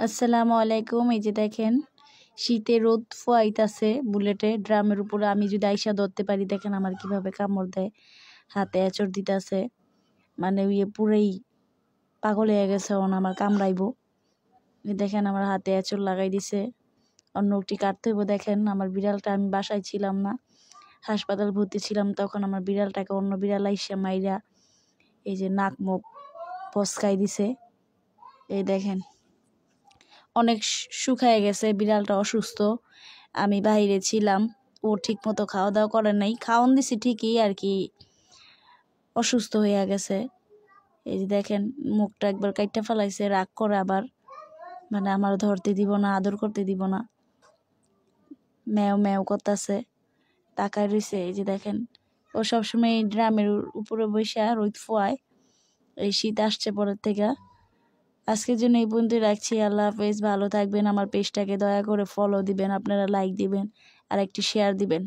আসসালামু আলাইকুম। এই যে দেখেন শীতে রোদ ফুয়াইতাছে বুলেটে ড্রামের উপরে। আমি যদি আইসা ধরতে পারি, দেখেন আমার কিভাবে কামড় দেয়, হাতে আঁচড় দিতেছে। মানে পুরেই পাগল হয়ে গেছে, আমার কামড়াইবো। দেখেন আমার হাতে আঁচড় লাগাই দিছে, অন্য একটি কাটতে হইব। দেখেন আমার বিড়ালটা, আমি বাসায় ছিলাম না, হাসপাতাল ভর্তি ছিলাম, তখন আমার বিড়ালটাকে অন্য বিড়াল আইসা মাইরা এই যে নাক মুখ পচকাই দিছে। এই দেখেন অনেক শুকায় গেছে, বিড়ালটা অসুস্থ। আমি বাইরে ছিলাম, ও ঠিক মতো খাওয়া দাওয়া করে নাই, খাওয়ান দিছি ঠিকই আর কি, অসুস্থ হইয়া গেছে। এই যে দেখেন মুখটা একবার কাইটটা ফেলাইছে, রাগ করে আবার, মানে আমার ধরতে দিব না, আদর করতে দিব না, ম্যাও ম্যাও করতেছে, তাকায় রইছে। এই যে দেখেন ও সবসময় ড্রামের উপরে বসে রোদ ফোয়ায়। এই শীত আসছে পরের থেকে। আজকের জন্য এই পর্যন্ত রাখছি। আল্লাহ হাফেজ, ভালো থাকবেন। আমার পেজটাকে দয়া করে ফলো দিবেন, আপনারা লাইক দিবেন আর একটি শেয়ার দিবেন।